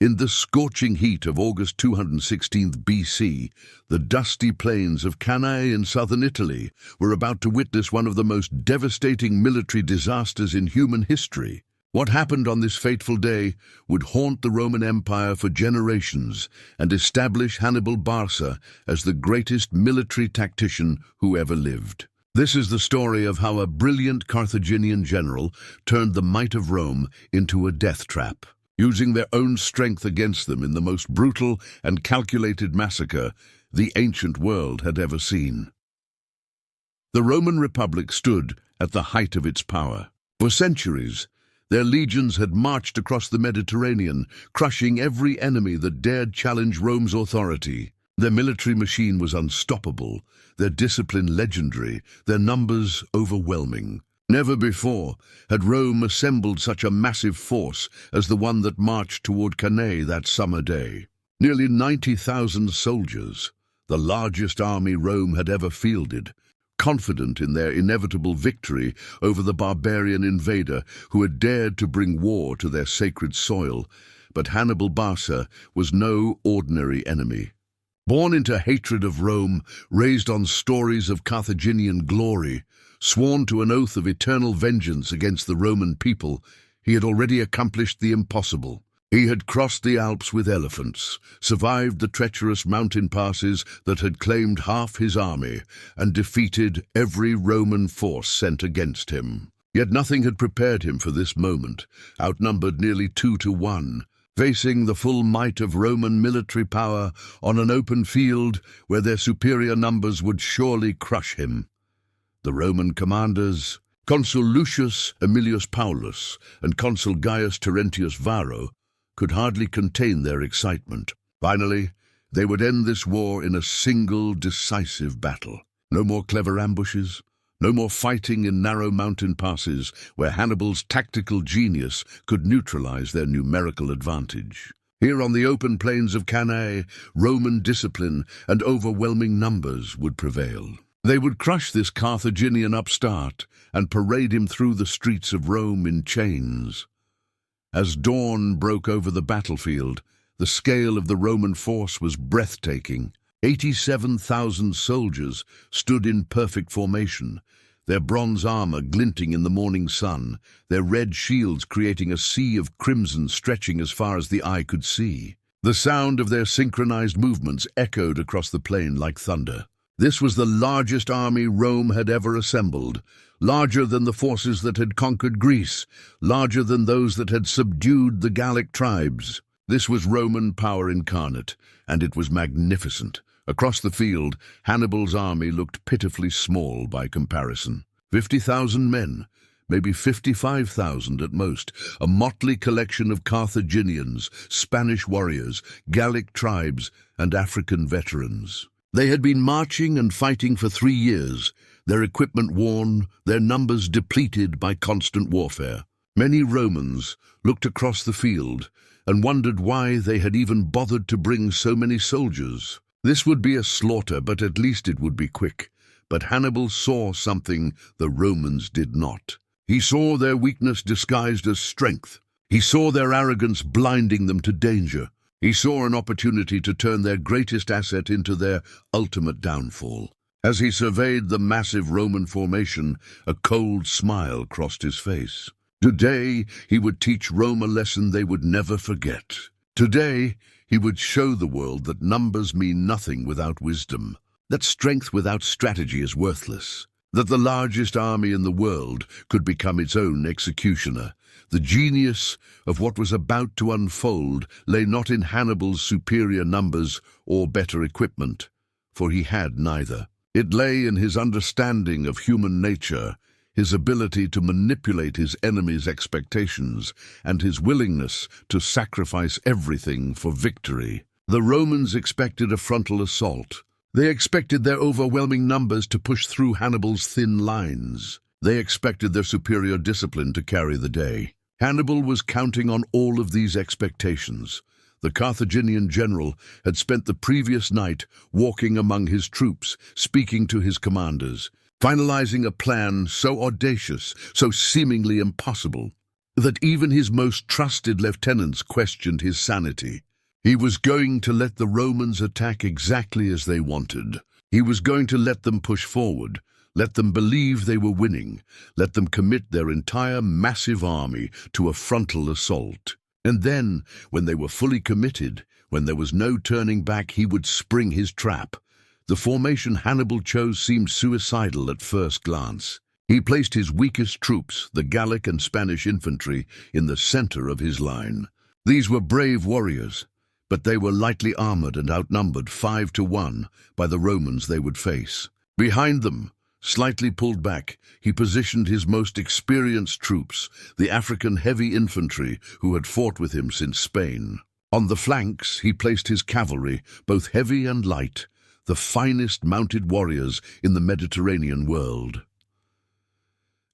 In the scorching heat of August 216 BC, the dusty plains of Cannae in southern Italy were about to witness one of the most devastating military disasters in human history. What happened on this fateful day would haunt the Roman Empire for generations and establish Hannibal Barca as the greatest military tactician who ever lived. This is the story of how a brilliant Carthaginian general turned the might of Rome into a death trap, using their own strength against them in the most brutal and calculated massacre the ancient world had ever seen. The Roman Republic stood at the height of its power. For centuries, their legions had marched across the Mediterranean, crushing every enemy that dared challenge Rome's authority. Their military machine was unstoppable, their discipline legendary, their numbers overwhelming. Never before had Rome assembled such a massive force as the one that marched toward Cannae that summer day. Nearly 90,000 soldiers, the largest army Rome had ever fielded, confident in their inevitable victory over the barbarian invader who had dared to bring war to their sacred soil. But Hannibal Barca was no ordinary enemy. Born into hatred of Rome, raised on stories of Carthaginian glory, sworn to an oath of eternal vengeance against the Roman people, he had already accomplished the impossible. He had crossed the Alps with elephants, survived the treacherous mountain passes that had claimed half his army, and defeated every Roman force sent against him. Yet nothing had prepared him for this moment, outnumbered nearly 2-1. Facing the full might of Roman military power on an open field where their superior numbers would surely crush him. The Roman commanders, Consul Lucius Aemilius Paulus and Consul Gaius Terentius Varro, could hardly contain their excitement. Finally, they would end this war in a single decisive battle. No more clever ambushes, no more fighting in narrow mountain passes where Hannibal's tactical genius could neutralize their numerical advantage. Here on the open plains of Cannae, Roman discipline and overwhelming numbers would prevail. They would crush this Carthaginian upstart and parade him through the streets of Rome in chains. As dawn broke over the battlefield, the scale of the Roman force was breathtaking. 87,000 soldiers stood in perfect formation, their bronze armor glinting in the morning sun, their red shields creating a sea of crimson stretching as far as the eye could see. The sound of their synchronized movements echoed across the plain like thunder. This was the largest army Rome had ever assembled, larger than the forces that had conquered Greece, larger than those that had subdued the Gallic tribes. This was Roman power incarnate, and it was magnificent. Across the field, Hannibal's army looked pitifully small by comparison. 50,000 men, maybe 55,000 at most, a motley collection of Carthaginians, Spanish warriors, Gallic tribes, and African veterans. They had been marching and fighting for 3 years, their equipment worn, their numbers depleted by constant warfare. Many Romans looked across the field and wondered why they had even bothered to bring so many soldiers. This would be a slaughter, but at least it would be quick. But Hannibal saw something the Romans did not. He saw their weakness disguised as strength. He saw their arrogance blinding them to danger. He saw an opportunity to turn their greatest asset into their ultimate downfall. As he surveyed the massive Roman formation, a cold smile crossed his face. Today, he would teach Rome a lesson they would never forget. Today, he would show the world that numbers mean nothing without wisdom, that strength without strategy is worthless, that the largest army in the world could become its own executioner. The genius of what was about to unfold lay not in Hannibal's superior numbers or better equipment, for he had neither. It lay in his understanding of human nature, his ability to manipulate his enemy's expectations, and his willingness to sacrifice everything for victory. The Romans expected a frontal assault. They expected their overwhelming numbers to push through Hannibal's thin lines. They expected their superior discipline to carry the day. Hannibal was counting on all of these expectations. The Carthaginian general had spent the previous night walking among his troops, speaking to his commanders, finalizing a plan so audacious, so seemingly impossible. that even his most trusted lieutenants questioned his sanity. He was going to let the Romans attack exactly as they wanted. He was going to let them push forward, let them believe they were winning, let them commit their entire massive army to a frontal assault. And then, when they were fully committed, when there was no turning back, he would spring his trap. The formation Hannibal chose seemed suicidal at first glance. He placed his weakest troops, the Gallic and Spanish infantry, in the center of his line. These were brave warriors, but they were lightly armored and outnumbered 5-1 by the Romans they would face. Behind them, slightly pulled back, he positioned his most experienced troops, the African heavy infantry who had fought with him since Spain. On the flanks, he placed his cavalry, both heavy and light, the finest mounted warriors in the Mediterranean world.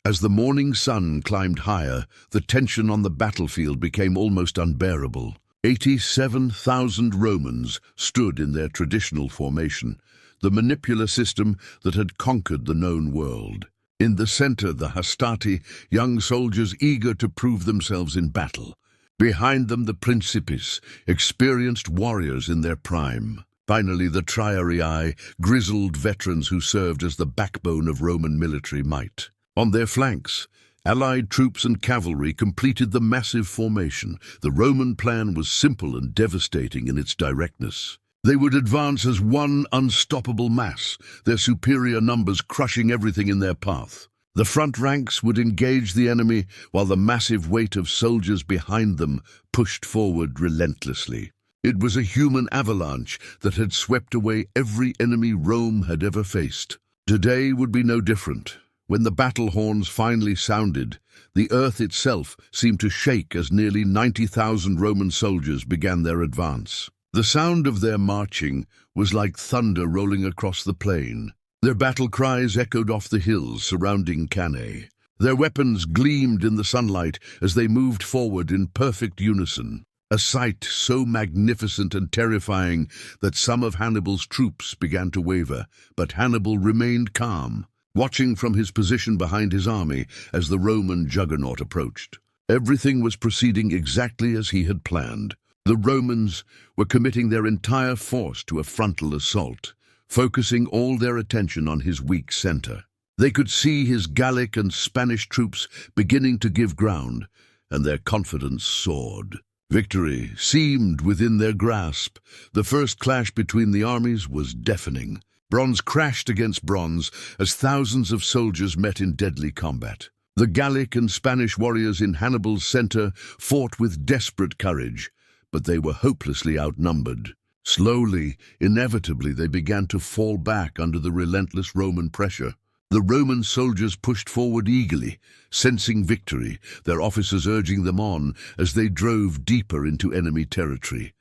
As the morning sun climbed higher, the tension on the battlefield became almost unbearable. 87,000 Romans stood in their traditional formation, the manipular system that had conquered the known world. In the center, the hastati, young soldiers eager to prove themselves in battle. Behind them, the principes, experienced warriors in their prime. Finally, the triarii, grizzled veterans who served as the backbone of Roman military might. On their flanks, allied troops and cavalry completed the massive formation. The Roman plan was simple and devastating in its directness. They would advance as one unstoppable mass, their superior numbers crushing everything in their path. The front ranks would engage the enemy, while the massive weight of soldiers behind them pushed forward relentlessly. It was a human avalanche that had swept away every enemy Rome had ever faced. Today would be no different. When the battle horns finally sounded, the earth itself seemed to shake as nearly 90,000 Roman soldiers began their advance. The sound of their marching was like thunder rolling across the plain. Their battle cries echoed off the hills surrounding Cannae. Their weapons gleamed in the sunlight as they moved forward in perfect unison, a sight so magnificent and terrifying that some of Hannibal's troops began to waver, but Hannibal remained calm, watching from his position behind his army as the Roman juggernaut approached. Everything was proceeding exactly as he had planned. The Romans were committing their entire force to a frontal assault, focusing all their attention on his weak center. They could see his Gallic and Spanish troops beginning to give ground, and their confidence soared. Victory seemed within their grasp. The first clash between the armies was deafening. Bronze crashed against bronze as thousands of soldiers met in deadly combat. The Gallic and Spanish warriors in Hannibal's center fought with desperate courage, but they were hopelessly outnumbered. Slowly, inevitably, they began to fall back under the relentless Roman pressure. The Roman soldiers pushed forward eagerly, sensing victory, their officers urging them on as they drove deeper into enemy territory.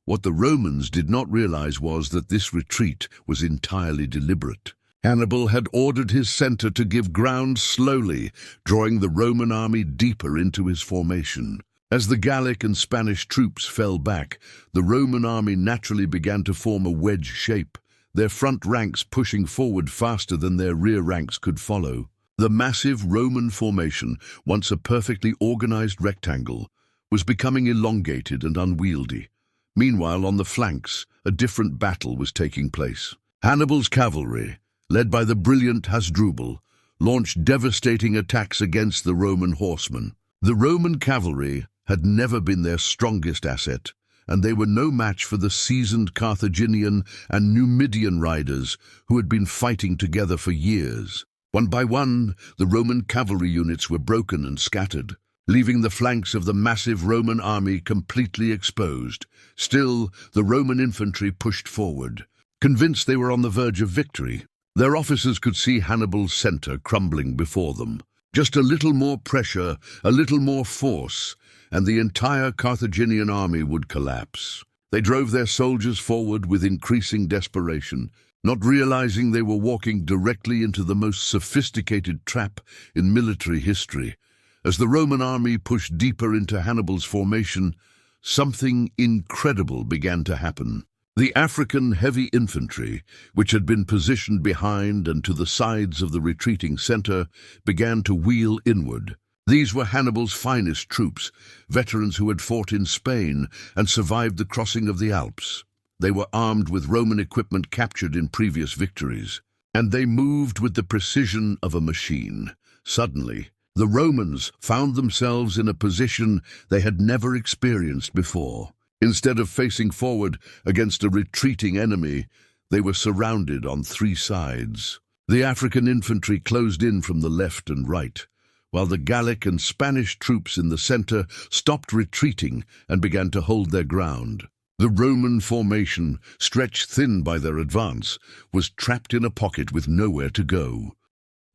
What the Romans did not realize was that this retreat was entirely deliberate. Hannibal had ordered his center to give ground slowly, drawing the Roman army deeper into his formation. As the Gallic and Spanish troops fell back, the Roman army naturally began to form a wedge shape, their front ranks pushing forward faster than their rear ranks could follow. The massive Roman formation, once a perfectly organized rectangle, was becoming elongated and unwieldy. Meanwhile, on the flanks, a different battle was taking place. Hannibal's cavalry, led by the brilliant Hasdrubal, launched devastating attacks against the Roman horsemen. The Roman cavalry had never been their strongest asset, and they were no match for the seasoned Carthaginian and Numidian riders who had been fighting together for years. One by one, the Roman cavalry units were broken and scattered, leaving the flanks of the massive Roman army completely exposed. Still, the Roman infantry pushed forward, convinced they were on the verge of victory. Their officers could see Hannibal's center crumbling before them. Just a little more pressure, a little more force, and the entire Carthaginian army would collapse. They drove their soldiers forward with increasing desperation, not realizing they were walking directly into the most sophisticated trap in military history. As the Roman army pushed deeper into Hannibal's formation, something incredible began to happen. The African heavy infantry, which had been positioned behind and to the sides of the retreating center, began to wheel inward. These were Hannibal's finest troops, veterans who had fought in Spain and survived the crossing of the Alps. They were armed with Roman equipment captured in previous victories, and they moved with the precision of a machine. Suddenly, the Romans found themselves in a position they had never experienced before. Instead of facing forward against a retreating enemy, they were surrounded on three sides. The African infantry closed in from the left and right, while the Gallic and Spanish troops in the center stopped retreating and began to hold their ground. The Roman formation, stretched thin by their advance, was trapped in a pocket with nowhere to go.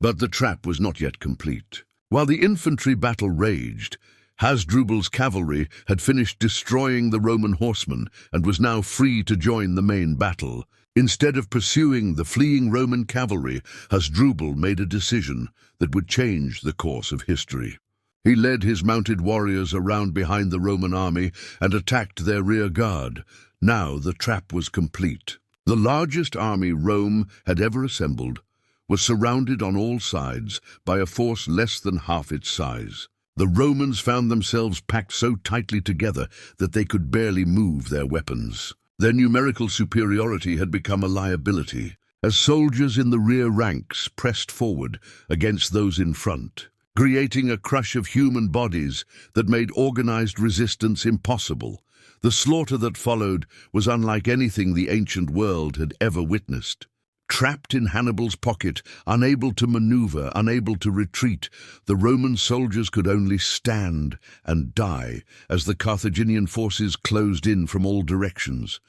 But the trap was not yet complete. While the infantry battle raged, Hasdrubal's cavalry had finished destroying the Roman horsemen and was now free to join the main battle. Instead of pursuing the fleeing Roman cavalry, Hasdrubal made a decision that would change the course of history. He led his mounted warriors around behind the Roman army and attacked their rear guard. Now the trap was complete. The largest army Rome had ever assembled was surrounded on all sides by a force less than half its size. The Romans found themselves packed so tightly together that they could barely move their weapons. Their numerical superiority had become a liability, as soldiers in the rear ranks pressed forward against those in front, creating a crush of human bodies that made organized resistance impossible. The slaughter that followed was unlike anything the ancient world had ever witnessed. Trapped in Hannibal's pocket, unable to maneuver, unable to retreat, the Roman soldiers could only stand and die as the Carthaginian forces closed in from all directions.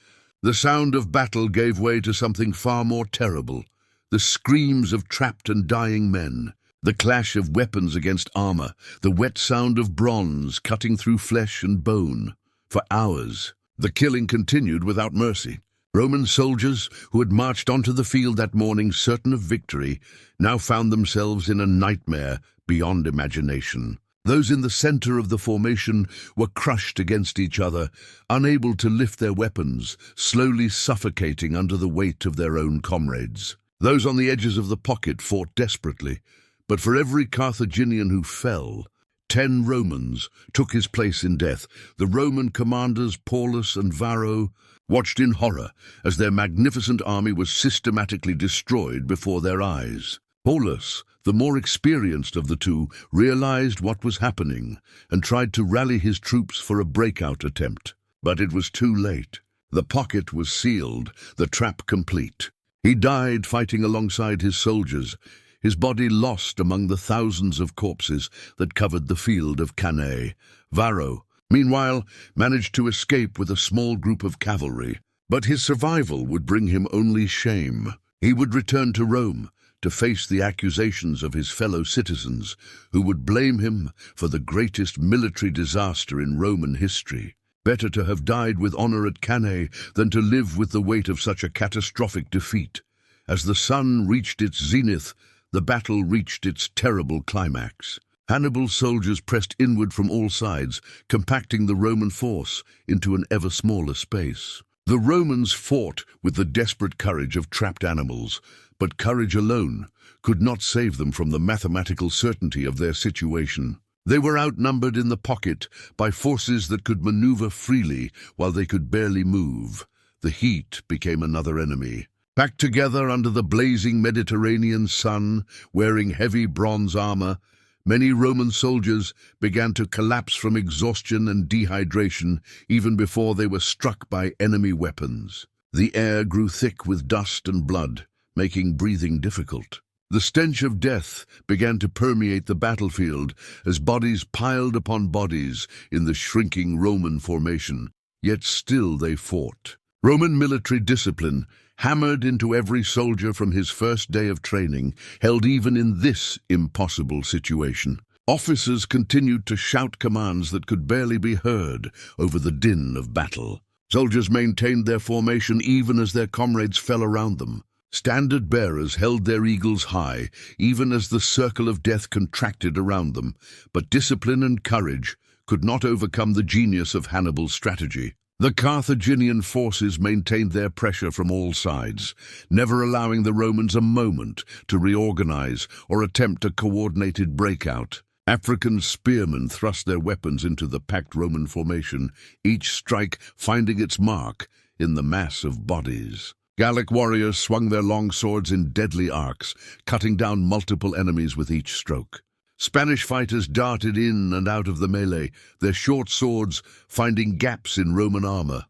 The sound of battle gave way to something far more terrible: the screams of trapped and dying men, the clash of weapons against armor, the wet sound of bronze cutting through flesh and bone. For hours, the killing continued without mercy. Roman soldiers who had marched onto the field that morning certain of victory now found themselves in a nightmare beyond imagination. Those in the center of the formation were crushed against each other, unable to lift their weapons, slowly suffocating under the weight of their own comrades. Those on the edges of the pocket fought desperately, but for every Carthaginian who fell, 10 Romans took his place in death. The Roman commanders Paulus and Varro watched in horror as their magnificent army was systematically destroyed before their eyes. Paulus, the more experienced of the two, realized what was happening and tried to rally his troops for a breakout attempt. But it was too late. The pocket was sealed, the trap complete. He died fighting alongside his soldiers, his body lost among the thousands of corpses that covered the field of Cannae. Varro, meanwhile, managed to escape with a small group of cavalry, but his survival would bring him only shame. He would return to Rome to face the accusations of his fellow citizens, who would blame him for the greatest military disaster in Roman history. Better to have died with honor at Cannae than to live with the weight of such a catastrophic defeat. As the sun reached its zenith, the battle reached its terrible climax. Hannibal's soldiers pressed inward from all sides, compacting the Roman force into an ever smaller space. The Romans fought with the desperate courage of trapped animals, but courage alone could not save them from the mathematical certainty of their situation. They were outnumbered in the pocket by forces that could maneuver freely while they could barely move. The heat became another enemy. Packed together under the blazing Mediterranean sun, wearing heavy bronze armor, many Roman soldiers began to collapse from exhaustion and dehydration even before they were struck by enemy weapons. The air grew thick with dust and blood, making breathing difficult. The stench of death began to permeate the battlefield as bodies piled upon bodies in the shrinking Roman formation, yet still they fought. Roman military discipline, hammered into every soldier from his first day of training, held even in this impossible situation. Officers continued to shout commands that could barely be heard over the din of battle. Soldiers maintained their formation even as their comrades fell around them. Standard bearers held their eagles high, even as the circle of death contracted around them. But discipline and courage could not overcome the genius of Hannibal's strategy. The Carthaginian forces maintained their pressure from all sides, never allowing the Romans a moment to reorganize or attempt a coordinated breakout. African spearmen thrust their weapons into the packed Roman formation, each strike finding its mark in the mass of bodies. Gallic warriors swung their long swords in deadly arcs, cutting down multiple enemies with each stroke. Spanish fighters darted in and out of the melee, their short swords finding gaps in Roman armor.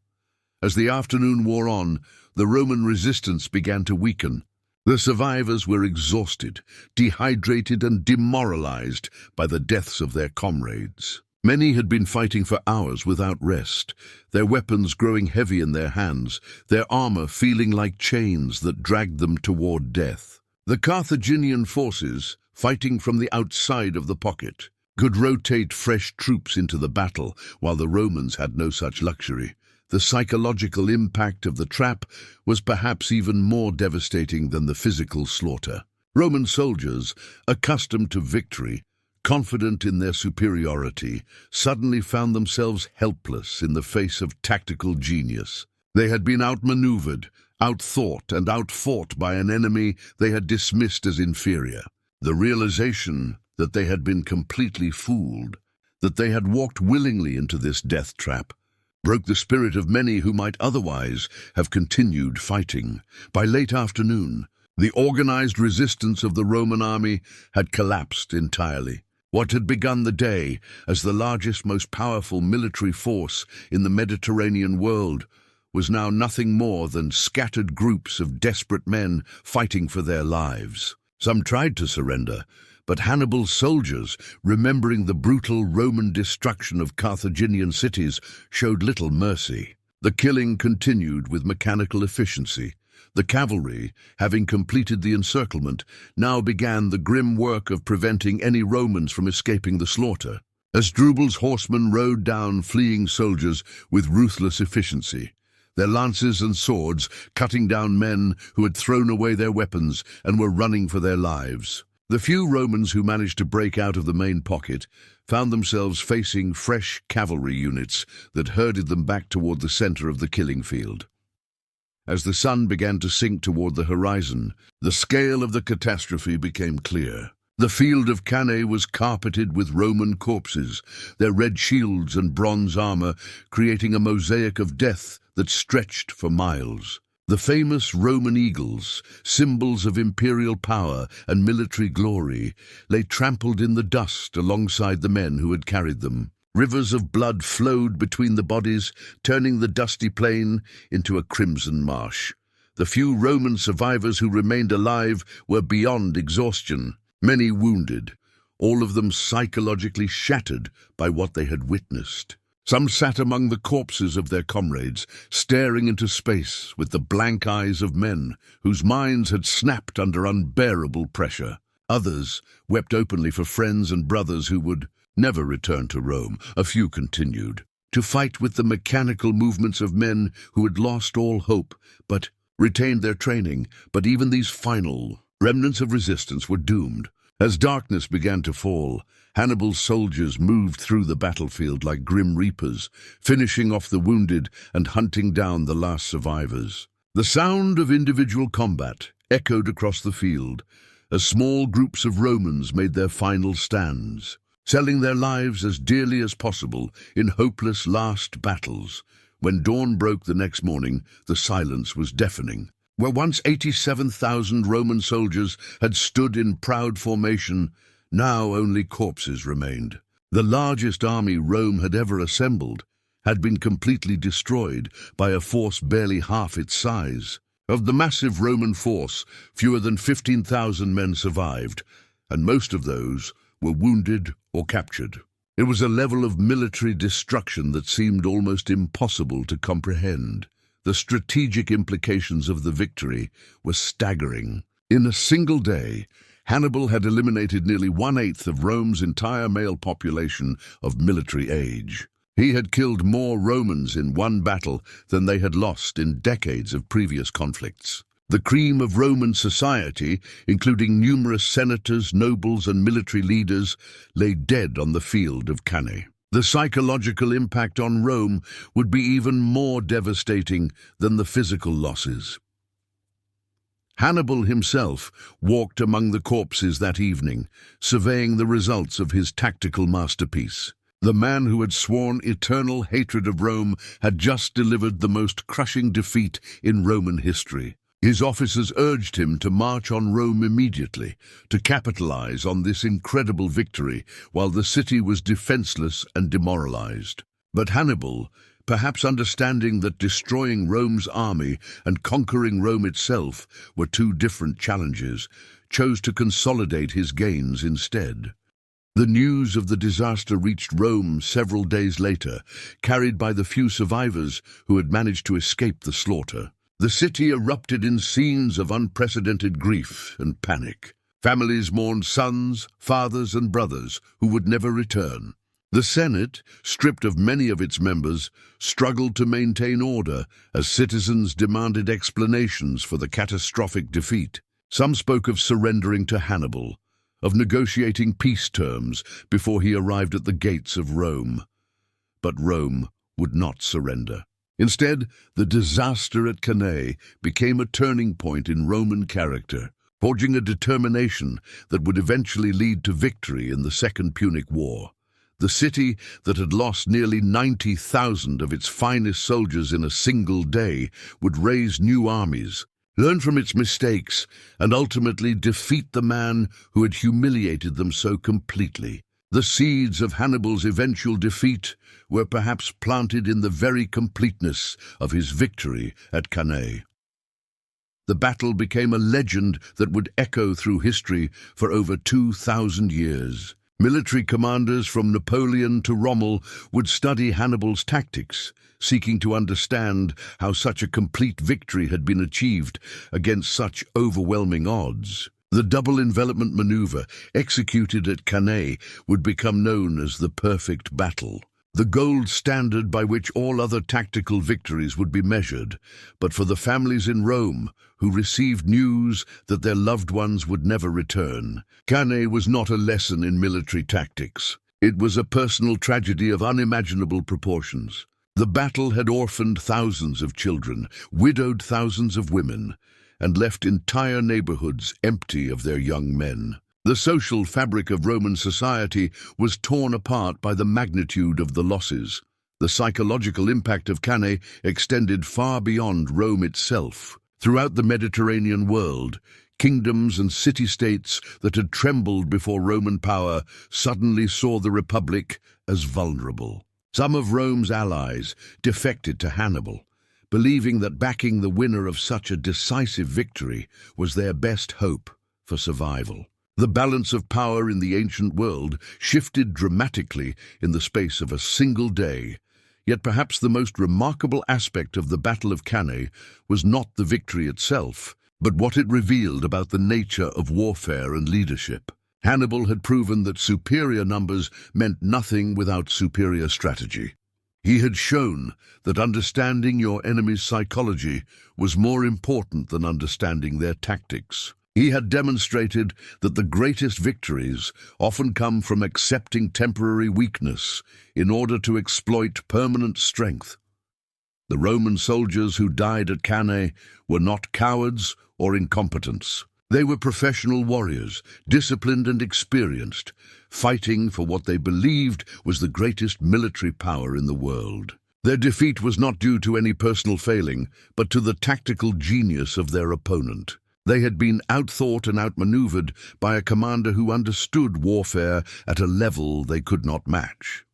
As the afternoon wore on, the Roman resistance began to weaken. The survivors were exhausted, dehydrated and demoralized by the deaths of their comrades. Many had been fighting for hours without rest, their weapons growing heavy in their hands, their armor feeling like chains that dragged them toward death. The Carthaginian forces, fighting from the outside of the pocket, could rotate fresh troops into the battle, while the Romans had no such luxury. The psychological impact of the trap was perhaps even more devastating than the physical slaughter. Roman soldiers, accustomed to victory, confident in their superiority, suddenly found themselves helpless in the face of tactical genius. They had been outmaneuvered, outthought, and outfought by an enemy they had dismissed as inferior. The realization that they had been completely fooled, that they had walked willingly into this death trap, broke the spirit of many who might otherwise have continued fighting. By late afternoon, the organized resistance of the Roman army had collapsed entirely. What had begun the day as the largest, most powerful military force in the Mediterranean world was now nothing more than scattered groups of desperate men fighting for their lives. Some tried to surrender, but Hannibal's soldiers, remembering the brutal Roman destruction of Carthaginian cities, showed little mercy. The killing continued with mechanical efficiency. The cavalry, having completed the encirclement, now began the grim work of preventing any Romans from escaping the slaughter. Asdrubal's horsemen rode down fleeing soldiers with ruthless efficiency, their lances and swords cutting down men who had thrown away their weapons and were running for their lives. The few Romans who managed to break out of the main pocket found themselves facing fresh cavalry units that herded them back toward the center of the killing field. As the sun began to sink toward the horizon, the scale of the catastrophe became clear. The field of Cannae was carpeted with Roman corpses, their red shields and bronze armor creating a mosaic of death that stretched for miles. The famous Roman eagles, symbols of imperial power and military glory, lay trampled in the dust alongside the men who had carried them. Rivers of blood flowed between the bodies, turning the dusty plain into a crimson marsh. The few Roman survivors who remained alive were beyond exhaustion, many wounded, all of them psychologically shattered by what they had witnessed. Some sat among the corpses of their comrades, staring into space with the blank eyes of men whose minds had snapped under unbearable pressure. Others wept openly for friends and brothers who would never return to Rome. A few continued to fight with the mechanical movements of men who had lost all hope but retained their training. But even these final remnants of resistance were doomed. As darkness began to fall, Hannibal's soldiers moved through the battlefield like grim reapers, finishing off the wounded and hunting down the last survivors. The sound of individual combat echoed across the field as small groups of Romans made their final stands, selling their lives as dearly as possible in hopeless last battles. When dawn broke the next morning, the silence was deafening. Where once 87,000 Roman soldiers had stood in proud formation, now only corpses remained. The largest army Rome had ever assembled had been completely destroyed by a force barely half its size. Of the massive Roman force, fewer than 15,000 men survived, and most of those were wounded or captured. It was a level of military destruction that seemed almost impossible to comprehend. The strategic implications of the victory were staggering. In a single day, Hannibal had eliminated nearly 1/8 of Rome's entire male population of military age. He had killed more Romans in one battle than they had lost in decades of previous conflicts. The cream of Roman society, including numerous senators, nobles, and military leaders, lay dead on the field of Cannae. The psychological impact on Rome would be even more devastating than the physical losses. Hannibal himself walked among the corpses that evening, surveying the results of his tactical masterpiece. The man who had sworn eternal hatred of Rome had just delivered the most crushing defeat in Roman history. His officers urged him to march on Rome immediately, to capitalize on this incredible victory while the city was defenseless and demoralized. But Hannibal, perhaps understanding that destroying Rome's army and conquering Rome itself were two different challenges, chose to consolidate his gains instead. The news of the disaster reached Rome several days later, carried by the few survivors who had managed to escape the slaughter. The city erupted in scenes of unprecedented grief and panic. Families mourned sons, fathers, and brothers who would never return. The Senate, stripped of many of its members, struggled to maintain order as citizens demanded explanations for the catastrophic defeat. Some spoke of surrendering to Hannibal, of negotiating peace terms before he arrived at the gates of Rome. But Rome would not surrender. Instead, the disaster at Cannae became a turning point in Roman character, forging a determination that would eventually lead to victory in the Second Punic War. The city that had lost nearly 90,000 of its finest soldiers in a single day would raise new armies, learn from its mistakes, and ultimately defeat the man who had humiliated them so completely. The seeds of Hannibal's eventual defeat were perhaps planted in the very completeness of his victory at Cannae. The battle became a legend that would echo through history for over 2,000 years. Military commanders from Napoleon to Rommel would study Hannibal's tactics, seeking to understand how such a complete victory had been achieved against such overwhelming odds. The double envelopment maneuver executed at Cannae would become known as the perfect battle, the gold standard by which all other tactical victories would be measured. But for the families in Rome, who received news that their loved ones would never return, Cannae was not a lesson in military tactics. It was a personal tragedy of unimaginable proportions. The battle had orphaned thousands of children, widowed thousands of women, and left entire neighborhoods empty of their young men. The social fabric of Roman society was torn apart by the magnitude of the losses. The psychological impact of Cannae extended far beyond Rome itself. Throughout the Mediterranean world, kingdoms and city-states that had trembled before Roman power suddenly saw the Republic as vulnerable. Some of Rome's allies defected to Hannibal, believing that backing the winner of such a decisive victory was their best hope for survival. The balance of power in the ancient world shifted dramatically in the space of a single day. Yet perhaps the most remarkable aspect of the Battle of Cannae was not the victory itself, but what it revealed about the nature of warfare and leadership. Hannibal had proven that superior numbers meant nothing without superior strategy. He had shown that understanding your enemy's psychology was more important than understanding their tactics. He had demonstrated that the greatest victories often come from accepting temporary weakness in order to exploit permanent strength. The Roman soldiers who died at Cannae were not cowards or incompetents. They were professional warriors, disciplined and experienced, fighting for what they believed was the greatest military power in the world. Their defeat was not due to any personal failing, but to the tactical genius of their opponent. They had been outthought and outmaneuvered by a commander who understood warfare at a level they could not match.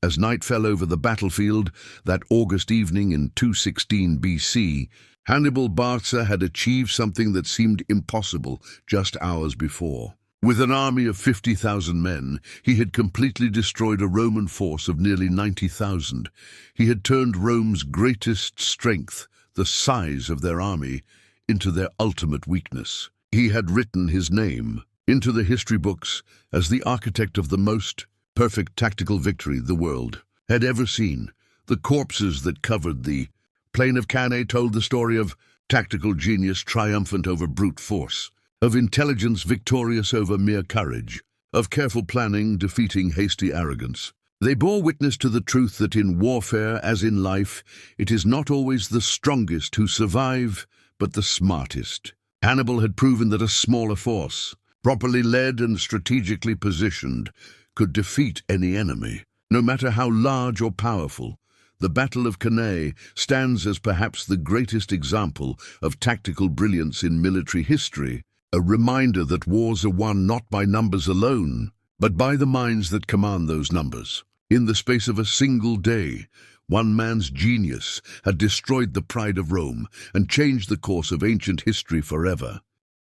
As night fell over the battlefield that August evening in 216 BC, Hannibal Barca had achieved something that seemed impossible just hours before. With an army of 50,000 men, he had completely destroyed a Roman force of nearly 90,000. He had turned Rome's greatest strength, the size of their army, into their ultimate weakness. He had written his name into the history books as the architect of the most perfect tactical victory the world had ever seen. The corpses that covered the plain of Cannae told the story of tactical genius triumphant over brute force, of intelligence victorious over mere courage, of careful planning defeating hasty arrogance. They bore witness to the truth that in warfare, as in life, it is not always the strongest who survive, but the smartest. Hannibal had proven that a smaller force, properly led and strategically positioned, could defeat any enemy. No matter how large or powerful, the Battle of Cannae stands as perhaps the greatest example of tactical brilliance in military history, a reminder that wars are won not by numbers alone, but by the minds that command those numbers. In the space of a single day, one man's genius had destroyed the pride of Rome and changed the course of ancient history forever.